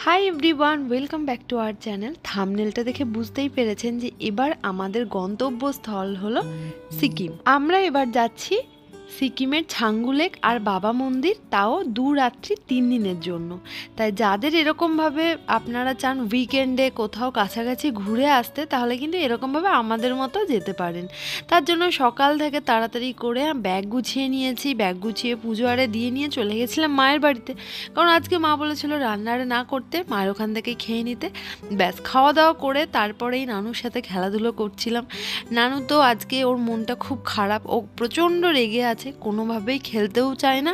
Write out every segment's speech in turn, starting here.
High everyone, welcome back to our channel. থাম্বনেলটা দেখে বুঝতেই পেরেছেন যে এবার আমাদের গন্তব্যস্থল হলো সিকিম। আমরা এবার যাচ্ছি সিকিমের ছাঙ্গু লেক আর বাবা মন্দির, তাও 2 রাত্রি 3 দিনের জন্য। তাই যাদের এরকমভাবে আপনারা চান উইকেন্ডে কোথাও কাছাকাছি ঘুরে আসতে, তাহলে কিন্তু এরকমভাবে আমাদের মতো যেতে পারেন। তার জন্য সকাল থেকে তাড়াতাড়ি করে ব্যাগ গুছিয়ে নিয়েছি, ব্যাগ গুছিয়ে পুজো আরে দিয়ে নিয়ে চলে গেছিলাম মায়ের বাড়িতে। কারণ আজকে মা বলেছিল রান্নারে না করতে, মায়ের ওখান থেকে খেয়ে নিতে। ব্যাস খাওয়া দাওয়া করে তারপরেই নানুর সাথে খেলাধুলো করছিলাম। নানু তো আজকে ওর মনটা খুব খারাপ, ও প্রচণ্ড রেগে আছে, কোনোভাবেই খেলতেও চায় না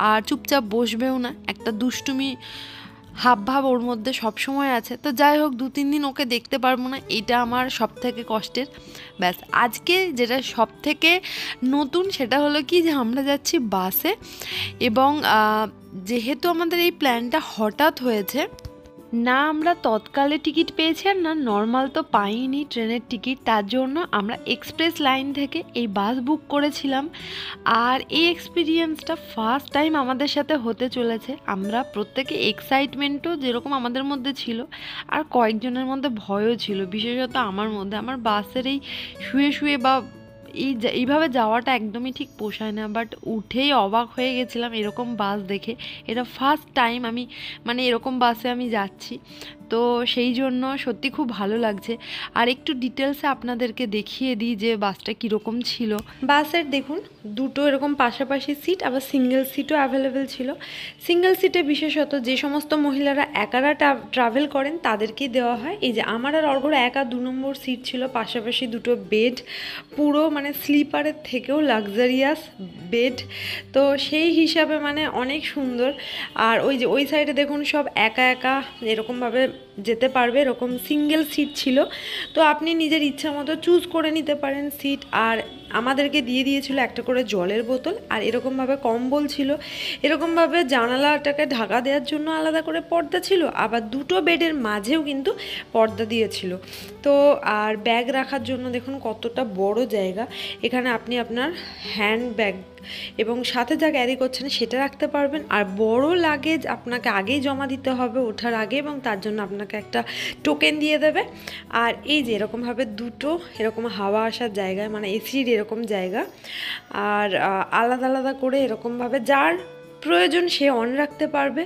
আর চুপচাপ বসবেও না। একটা দুষ্টুমি হাবভাব ওর মধ্যে সবসময় আছে। তো যাই হোক, 2-3 দিন ওকে দেখতে পারবো না, এটা আমার সব থেকে কষ্টের। ব্যাস আজকে যেটা সব থেকে নতুন সেটা হলো কি, যে আমরা যাচ্ছি বাসে। এবং যেহেতু আমাদের এই প্ল্যানটা হঠাৎ হয়েছে, না আমরা তৎকালে টিকিট পেয়েছি আর না নর্মাল তো পাইনি ট্রেনের টিকিট, তার জন্য আমরা এক্সপ্রেস লাইন থেকে এই বাস বুক করেছিলাম। আর এই এক্সপিরিয়েন্সটা ফার্স্ট টাইম আমাদের সাথে হতে চলেছে। আমরা প্রত্যেকে এক্সাইটমেন্টও যেরকম আমাদের মধ্যে ছিল, আর কয়েকজনের মধ্যে ভয়ও ছিল, বিশেষত আমার মধ্যে। আমার বাসের এই শুয়ে শুয়ে বা এইভাবে যাওয়াটা একদমই ঠিক পোষায় না, বাট উঠেই অবাক হয়ে গেছিলাম এরকম বাস দেখে। এটা ফার্স্ট টাইম আমি এরকম বাসে আমি যাচ্ছি, তো সেই জন্য সত্যি খুব ভালো লাগছে। আর একটু ডিটেলসে আপনাদেরকে দেখিয়ে দিই যে বাসটা কীরকম ছিল। বাসের দেখুন দুটো এরকম পাশাপাশি সিট, আবার সিঙ্গেল সিটও অ্যাভেলেবেল ছিল। সিঙ্গেল সিটে বিশেষত যে সমস্ত মহিলারা একারা ট্রাভেল করেন তাদেরকেই দেওয়া হয়। এই যে আমার আর অর্ঘর একা 2 নম্বর সিট ছিল, পাশাপাশি দুটো বেড, পুরো স্লিপারের থেকেও লাক্সারিয়াস বেড। তো সেই হিসাবে অনেক সুন্দর। আর ওই যে ওই সাইডে দেখুন সব একা একা এরকমভাবে যেতে পারবে, এরকম সিঙ্গেল সিট ছিল। তো আপনি নিজের ইচ্ছা মতো চুজ করে নিতে পারেন সিট। আর আমাদেরকে দিয়ে দিয়েছিল একটা করে জলের বোতল, আর এরকমভাবে কম্বল ছিল। এরকমভাবে জানালাটাকে ঢাকা দেওয়ার জন্য আলাদা করে পর্দা ছিল, আবার দুটো বেডের মাঝেও কিন্তু পর্দা দিয়েছিল। তো আর ব্যাগ রাখার জন্য দেখুন কতটা বড় জায়গা। এখানে আপনি আপনার হ্যান্ড ব্যাগ এবং সাথে যা ক্যারি করছেন সেটা রাখতে পারবেন। আর বড় লাগেজ আপনাকে আগেই জমা দিতে হবে ওঠার আগে, এবং তার জন্য আপনাকে একটা টোকেন দিয়ে দেবে। আর এই যে এরকমভাবে দুটো এরকম হাওয়া আসার জায়গায়, এসির এরকম জায়গা, আর আলাদা আলাদা করে এরকমভাবে যার প্রয়োজন সে অন রাখতে পারবে,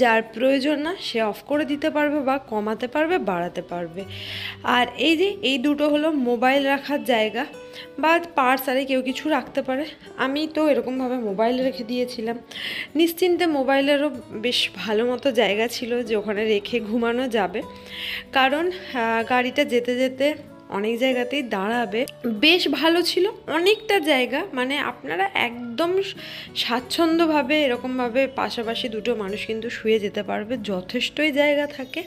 যার প্রয়োজন না সে অফ করে দিতে পারবে, বা কমাতে পারবে, বাড়াতে পারবে। আর এই যে এই দুটো হলো মোবাইল রাখার জায়গা, বা পার্স আরে কেউ কিছু রাখতে পারে। আমি তো এরকমভাবে মোবাইল রেখে দিয়েছিলাম। নিশ্চিন্তে মোবাইলেরও বেশ ভালো মতো জায়গা ছিল যে ওখানে রেখে ঘুমানো যাবে, কারণ গাড়িটা যেতে যেতে অনেক জায়গাতেই দাঁড়াবে। বেশ ভালো ছিল অনেকটা জায়গা, আপনারা একদম স্বাচ্ছন্দ্যভাবে এরকমভাবে পাশাপাশি দুটো মানুষ কিন্তু শুয়ে যেতে পারবে, যথেষ্টই জায়গা থাকে।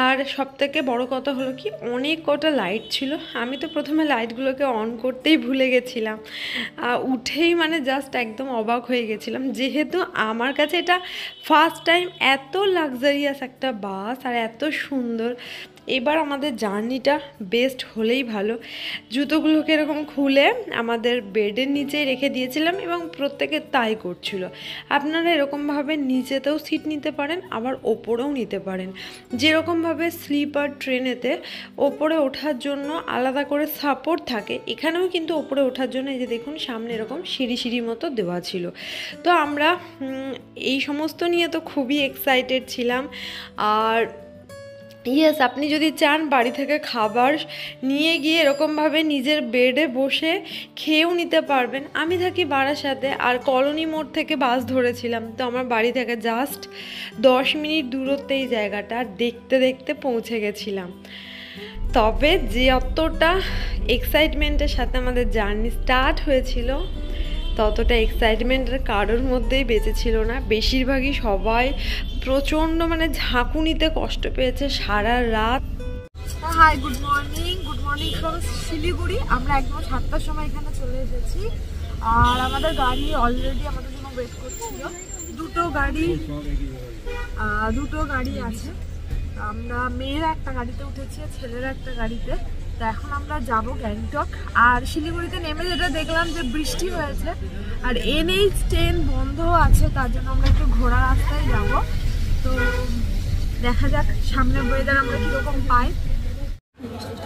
আর সবথেকে বড় কথা হলো কি, অনেক কটা লাইট ছিল। আমি তো প্রথমে লাইটগুলোকে অন করতেই ভুলে গেছিলাম, উঠেই জাস্ট একদম অবাক হয়ে গেছিলাম, যেহেতু আমার কাছে এটা ফার্স্ট টাইম এত লাক্সারিয়াস একটা বাস আর এত সুন্দর। এবার আমাদের জার্নিটা বেস্ট হলেই ভালো। জুতোগুলোকে এরকম খুলে আমাদের বেডের নিচে রেখে দিয়েছিলাম, এবং প্রত্যেকে তাই করছিল। আপনারা এরকমভাবে নিচেতেও সিট নিতে পারেন, আবার ওপরেও নিতে পারেন। যেরকমভাবে স্লিপার ট্রেনেতে ওপরে ওঠার জন্য আলাদা করে সাপোর্ট থাকে, এখানেও কিন্তু ওপরে ওঠার জন্য এই যে দেখুন সামনে এরকম সিঁড়ি সিঁড়ি মতো দেওয়া ছিল। তো আমরা এই সমস্ত নিয়ে তো খুবই এক্সাইটেড ছিলাম। আর ইয়েস, আপনি যদি চান বাড়ি থেকে খাবার নিয়ে গিয়ে এরকমভাবে নিজের বেডে বসে খেয়েও নিতে পারবেন। আমি থাকি বারাসাতে, আর কলোনি মোড় থেকে বাস ধরেছিলাম, তো আমার বাড়ি থেকে জাস্ট 10 মিনিট দূরত্বে এই জায়গাটা, দেখতে দেখতে পৌঁছে গেছিলাম। তবে যে অতটা এক্সাইটমেন্টের সাথে আমাদের জার্নি স্টার্ট হয়েছিল, ততটা এক্সাইটমেন্টের কারোর মধ্যেই বেঁচে ছিল না। বেশিরভাগই সবাই প্রচণ্ড ঝাঁকুনিতে কষ্ট পেয়েছে সারা রাত। Hi, good morning from Siliguri. আমরা একদম 7টার সময় এখানে চলে এসেছি, আর আমাদের গাড়ি অলরেডি আমাদের জন্য ওয়েট করছিল। দুটো গাড়ি আছে। আমরা মেয়েরা একটা গাড়িতে উঠেছি, ছেলেরা একটা গাড়িতে। তো এখন আমরা যাব গ্যাংটক। আর শিলিগুড়িতে নেমে যেটা দেখলাম যে বৃষ্টি হয়েছে, আর NH10 বন্ধ আছে, তার জন্য আমরা একটু ঘোড়া রাস্তায় যাব। তো দেখা যাক সামনের ওয়েদার আমরা কীরকম পাই।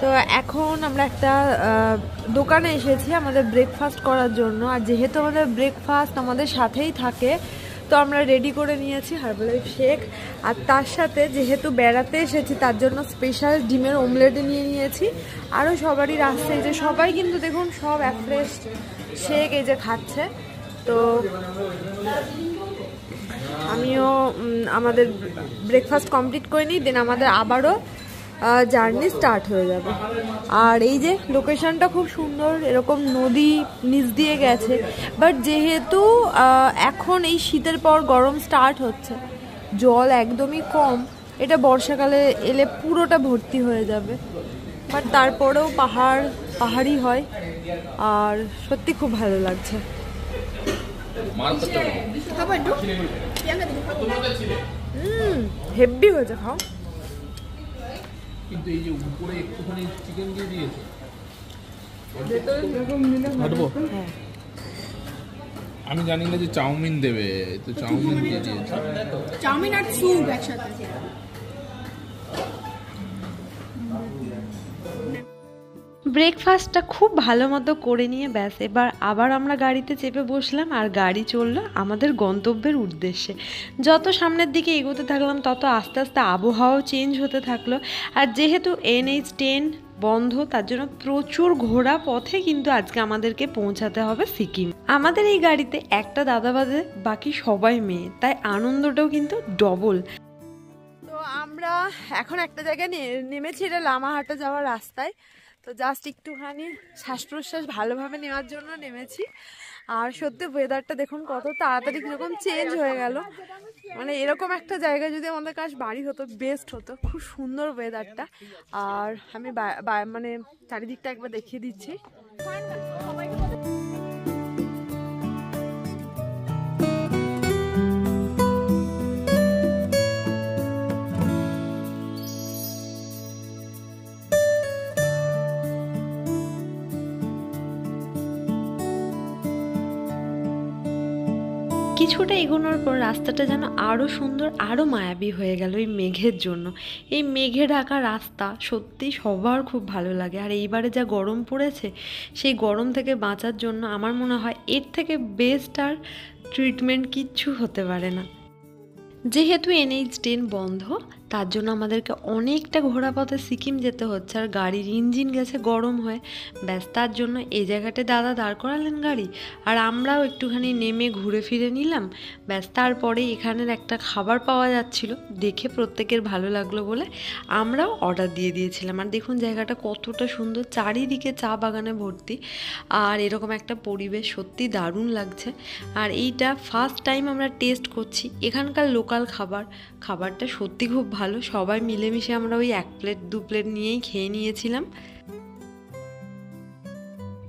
তো এখন আমরা একটা দোকানে এসেছি আমাদের ব্রেকফাস্ট করার জন্য। আর যেহেতু আমাদের ব্রেকফাস্ট আমাদের সাথেই থাকে, তো আমরা রেডি করে নিয়েছি হার্বালাইফ শেক। আর তার সাথে যেহেতু বেড়াতে এসেছি তার জন্য স্পেশাল ডিমের অমলেট নিয়ে নিয়েছি। আরও সবারই রাস্তা, এই যে সবাই কিন্তু দেখুন সব ফ্রেশ শেক এই যে খাচ্ছে। তো আমিও আমাদের ব্রেকফাস্ট কমপ্লিট করে নিই, দেন আমাদের আবারও জার্নি স্টার্ট হয়ে যাবে। আর এই যে লোকেশনটা খুব সুন্দর, এরকম নদী নিচ দিয়ে গেছে। বাট যেহেতু এখন এই শীতের পর গরম স্টার্ট হচ্ছে, জল একদমই কম, এটা বর্ষাকালে এলে পুরোটা ভর্তি হয়ে যাবে। বাট তারপরেও পাহাড়ি হয় আর সত্যি খুব ভালো লাগছে। হেভি হয়েছে, খাও। কিন্তু এই যে উপরে একটুখানি চিকেন দিয়ে দিয়েছে, আমি জানি না যে চাউমিন দেবে, তো চাউমিন দিয়ে দিয়েছে। চাউমিন আর স্যুপ একসাথে। ব্রেকফাস্টটা খুব ভালো মতো করে নিয়ে ব্যাস এবার আবার আমরা গাড়িতে চেপে বসলাম আর গাড়ি চললো আমাদের গন্তব্যের উদ্দেশ্যে। যত সামনের দিকে এগোতে থাকলাম তত আস্তে আস্তে আবহাওয়াও চেঞ্জ হতে থাকলো। আর যেহেতু NH10 বন্ধ, তার জন্য প্রচুর ঘোড়া পথে কিন্তু আজকে আমাদেরকে পৌঁছাতে হবে সিকিম। আমাদের এই গাড়িতে একটা দাদা বাদে বাকি সবাই মেয়ে, তাই আনন্দটাও কিন্তু ডবল। তো আমরা এখন একটা জায়গায় নেমেছি, এটা লামাহাটা যাওয়ার রাস্তায়। তো জাস্ট একটুখানি শ্বাস প্রশ্বাস ভালোভাবে নেওয়ার জন্য নেমেছি। আর সত্যি ওয়েদারটা দেখুন কত তাড়াতাড়ি কীরকম চেঞ্জ হয়ে গেল। মানে এরকম একটা জায়গায় যদি আমাদের কাছে বাড়ি হতো বেস্ট হতো, খুব সুন্দর ওয়েদারটা। আর আমি মানে চারিদিকটা একবার দেখিয়ে দিচ্ছি। কিছুটা এগোনোর পর রাস্তাটা যেন আরও সুন্দর, আরও মায়াবী হয়ে গেল এই মেঘের জন্য। এই মেঘে ঢাকা রাস্তা সত্যি সবার খুব ভালো লাগে। আর এইবারে যা গরম পড়েছে, সেই গরম থেকে বাঁচার জন্য আমার মনে হয় এর থেকে বেস্ট আর ট্রিটমেন্ট কিচ্ছু হতে পারে না। যেহেতু NH10 বন্ধ, তার জন্য আমাদেরকে অনেকটা ঘোরাপথে সিকিম যেতে হচ্ছে। আর গাড়ির ইঞ্জিন গেছে গরম হয়ে, ব্যাস তার জন্য এই জায়গাতে দাদা দাঁড় করালেন গাড়ি। আর আমরাও একটুখানি নেমে ঘুরে ফিরে নিলাম। ব্যাস তারপরে এখানের একটা খাবার পাওয়া যাচ্ছিল, দেখে প্রত্যেকের ভালো লাগলো বলে আমরাও অর্ডার দিয়ে দিয়েছিলাম। আর দেখুন জায়গাটা কতটা সুন্দর, চারিদিকে চা বাগানে ভর্তি। আর এরকম একটা পরিবেশ সত্যি দারুণ লাগছে। আর এইটা ফার্স্ট টাইম আমরা টেস্ট করছি এখানকার লোকাল খাবারটা সত্যি খুব ভালো। সবাই মিলেমিশে আমরা ওই 1 প্লেট 2 প্লেট নিয়েই খেয়ে নিয়েছিলাম।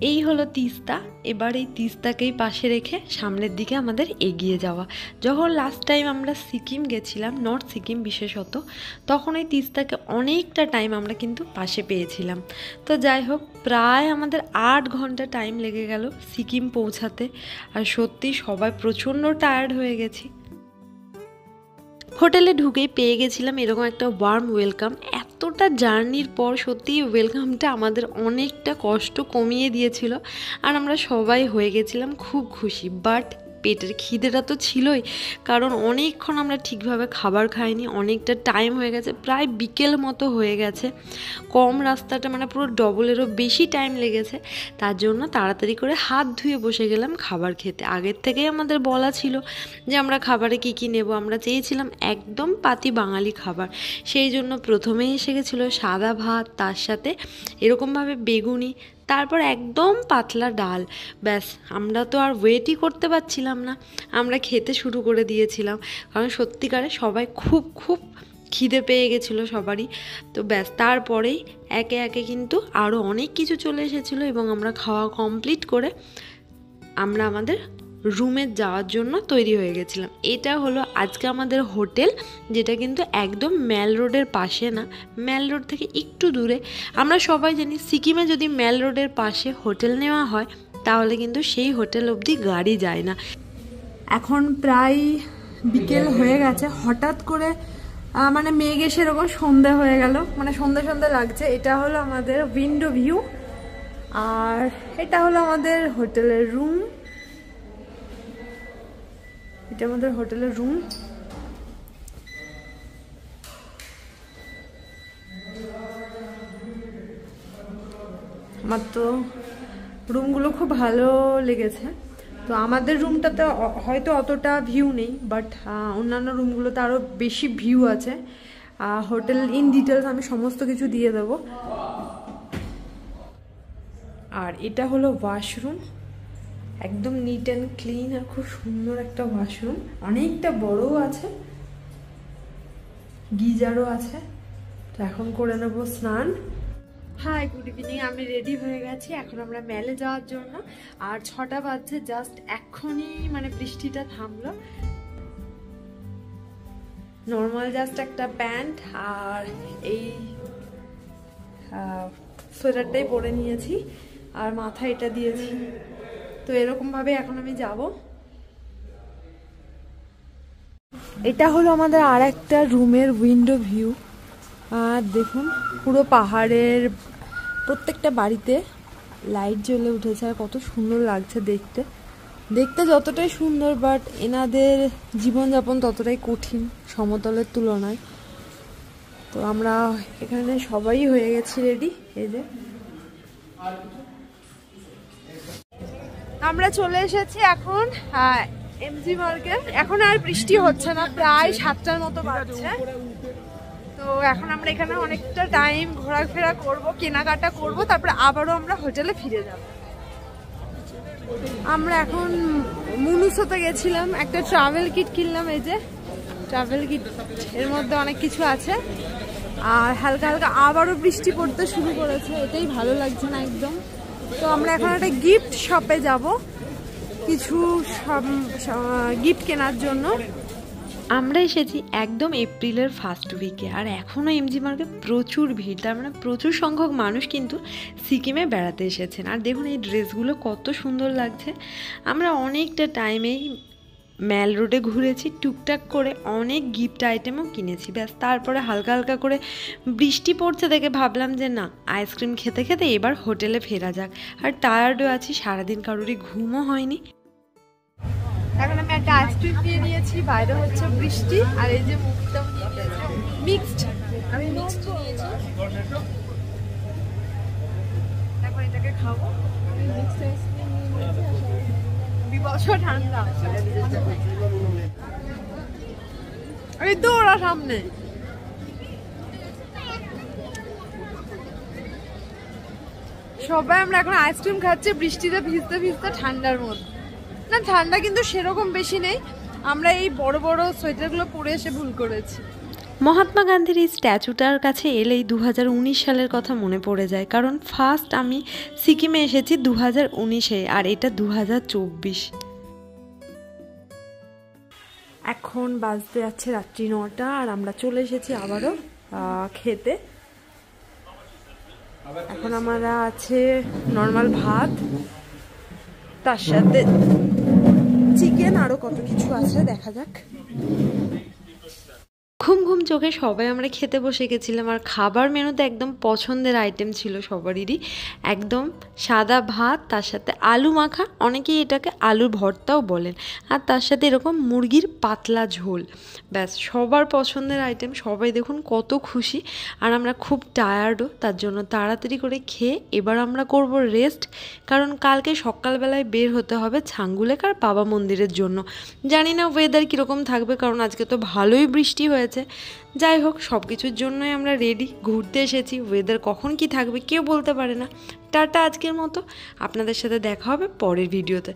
এই হলো তিস্তা। এবার এই তিস্তাকেই পাশে রেখে সামনের দিকে আমাদের এগিয়ে যাওয়া। যখন লাস্ট টাইম আমরা সিকিম গেছিলাম, নর্থ সিকিম বিশেষত, তখন এই তিস্তাকে অনেকটা টাইম আমরা কিন্তু পাশে পেয়েছিলাম। তো যাই হোক, প্রায় আমাদের 8 ঘন্টা টাইম লেগে গেল সিকিম পৌঁছাতে। আর সত্যি সবাই প্রচণ্ড টায়ার্ড হয়ে গেছি। হোটেলে ঢুকেই পেয়ে গেছিলাম এরকম একটা ওয়ার্ম ওয়েলকাম। এতটা জার্নির পর সত্যি ওয়েলকামটা আমাদের অনেকটা কষ্ট কমিয়ে দিয়েছিল। আর আমরা সবাই হয়ে গেছিলাম খুব খুশি। বাট পেটের খিদেটা তো ছিলই, কারণ অনেকক্ষণ আমরা ঠিকভাবে খাবার খাইনি, অনেকটা টাইম হয়ে গেছে, প্রায় বিকেল মতো হয়ে গেছে। কম রাস্তাটা মানে পুরো ডবলেরও বেশি টাইম লেগেছে। তার জন্য তাড়াতাড়ি করে হাত ধুয়ে বসে গেলাম খাবার খেতে। আগের থেকেই আমাদের বলা ছিল যে আমরা খাবারে কী কী নেব। আমরা চেয়েছিলাম একদম পাতি বাঙালি খাবার, সেই জন্য প্রথমেই এসে গেছিলো সাদা ভাত, তার সাথে এরকমভাবে বেগুনি, তারপর একদম পাতলা ডাল। ব্যাস আমরা তো আর ওয়েটই করতে পারছিলাম না, আমরা খেতে শুরু করে দিয়েছিলাম। কারণ সত্যিকারে সবাই খুব খুব খিদে পেয়ে গেছিলো সবারই। তো ব্যাস তারপরেই একে একে কিন্তু আরও অনেক কিছু চলে এসেছিলো এবং আমরা খাওয়া কমপ্লিট করে আমরা আমাদের রুমে যাওয়ার জন্য তৈরি হয়ে গেছিলাম। এটা হলো আজকে আমাদের হোটেল, যেটা কিন্তু একদম ম্যাল রোডের পাশে না, ম্যাল রোড থেকে একটু দূরে। আমরা সবাই জানি সিকিমে যদি ম্যাল রোডের পাশে হোটেল নেওয়া হয় তাহলে কিন্তু সেই হোটেল অবধি গাড়ি যায় না। এখন প্রায় বিকেল হয়ে গেছে, হঠাৎ করে মানে মেঘ এসে এরকম সন্ধ্যা হয়ে গেল, মানে সন্ধ্যা সন্ধ্যা লাগছে। এটা হলো আমাদের উইন্ডো ভিউ, আর এটা হলো আমাদের হোটেলের রুম। এটা আমাদের হোটেলের রুম। আমার তো রুমগুলো খুব ভালো লেগেছে। তো আমাদের রুমটাতে হয়তো অতটা ভিউ নেই, বাট অন্যান্য রুমগুলোতে আরও বেশি ভিউ আছে। হোটেল ইন ডিটেলস আমি সমস্ত কিছু দিয়ে দেবো। আর এটা হলো ওয়াশরুম, একদম নিট অ্যান্ড ক্লিন আর খুব সুন্দর একটা ওয়াশরুম, অনেকটা বড়ও আছে, গিজারও আছে। তো এখন করে নেবো স্নান। Hi, good evening. আমি রেডি হয়ে গেছি, এখন আমরা মেলে যাওয়ার জন্য। আর 6টা বাজছে জাস্ট, এক্ষুনি মানে বৃষ্টিটা থামলো। নর্মাল জাস্ট একটা প্যান্ট আর এই সোয়েটারটাই পরে নিয়েছি, আর মাথায় এটা দিয়েছি। তো এরকম ভাবে এখন আমি যাব। এটা হলো আমাদের আর একটা রুমের উইন্ডো ভিউ। আর দেখুন পুরো পাহাড়ের প্রত্যেকটা বাড়িতে লাইট জ্বলে উঠেছে, আর কত সুন্দর লাগছে দেখতে। দেখতে যতটাই সুন্দর, বাট এনাদের জীবনযাপন ততটাই কঠিন সমতলের তুলনায়। তো আমরা এখানে সবাই হয়ে গেছি রেডি। এই যে আমরা চলে এসেছি এখন এমজি মার্কেট। এখন আর বৃষ্টি হচ্ছে না, প্রায় 7টার মতো বাজছে। তো এখন আমরা এখানে অনেকটা টাইম ঘোরাফেরা করব, কেনাকাটা করব, তারপরে আবারও আমরা হোটেলে ফিরে যাব। আমরা এখন মুনুসোতে গেছিলাম, একটা ট্রাভেল কিট কিনলাম। এই যে ট্রাভেল কিট, এর মধ্যে অনেক কিছু আছে। আর হালকা হালকা আবারও বৃষ্টি পড়তে শুরু করেছে, এটাই ভালো লাগছে না একদম। তো আমরা এখন একটা গিফট শপে যাব কিছু গিফট কেনার জন্য। আমরা এসেছি একদম এপ্রিলের ফার্স্ট উইকে, আর এখনও এমজি মার্কেট প্রচুর ভিড়। তার মানে প্রচুর সংখ্যক মানুষ কিন্তু সিকিমে বেড়াতে এসেছেন। আর দেখুন এই ড্রেসগুলো কত সুন্দর লাগছে। আমরা অনেকটা টাইমেই ম্যাল রোডে ঘুরেছি, টুকটাক করে অনেক গিফট আইটেমও কিনেছি। ব্যাস তারপরে হালকা হালকা করে বৃষ্টি পড়ছে দেখে ভাবলাম যে না, আইসক্রিম খেতে খেতে এবার হোটেলে ফেরা যাক। আর টায়ার্ডও আছি, সারাদিন কারোরই ঘুমও হয়নি। এখন আমি একটা আইসক্রিম নিয়ে নিয়েছি, বাইরে হচ্ছে বৃষ্টি, আর এই যে মুখটাও মিক্সড, আমি মিক্সড নিয়েছি। এখন এটাকে খাবো। মিক্সড আইসক্রিম বিবস ঠান্ডা। এই তো ওরা সামনে। সবাই আমরা এখন আইসক্রিম খাচ্ছি বৃষ্টিতে ভিজতে ভিজতে, ঠান্ডার মধ্যে। না ঠান্ডা কিন্তু সেরকম বেশি নেই, আমরা এই বড় বড় সোয়েটারগুলো পরে এসে ভুল করেছি। মহাত্মা গান্ধীর এই স্ট্যাচুটার কাছে এলেই 2019 সালের কথা মনে পড়ে যায়, কারণ ফার্স্ট আমি সিকিমে এসেছি 2019-এ, আর এটা 2024। এখন বাজতে যাচ্ছে রাত্রি 9টা, আর আমরা চলে এসেছি আবারও খেতে। এখন আমরা আছে নর্মাল ভাত, তার সাথে চিকেন, আরো কত কিছু আছে দেখা যাক। ঘুম ঘুম চোখে সবাই আমরা খেতে বসে গেছিলাম। আর খাবার মেনুতে একদম পছন্দের আইটেম ছিল সবারই, একদম সাদা ভাত, তার সাথে আলু মাখা, অনেকেই এটাকে আলুর ভর্তাও বলেন, আর তার সাথে এরকম মুরগির পাতলা ঝোল। ব্যাস সবার পছন্দের আইটেম। সবাই দেখুন কত খুশি। আর আমরা খুব টায়ার্ডও, তার জন্য তাড়াতাড়ি করে খেয়ে এবার আমরা করব রেস্ট, কারণ কালকে সকালবেলায় বের হতে হবে ছাঙ্গুলেক আর বাবা মন্দিরের জন্য। জানি না ওয়েদার কীরকম থাকবে, কারণ আজকে তো ভালোই বৃষ্টি হয়েছে। যাই হোক, সব কিছুর জন্যই আমরা রেডি, ঘুরতে এসেছি। ওয়েদার কখন কি থাকবে কেউ বলতে পারে না। টাটা আজকের মতো, আপনাদের সাথে দেখা হবে পরের ভিডিওতে।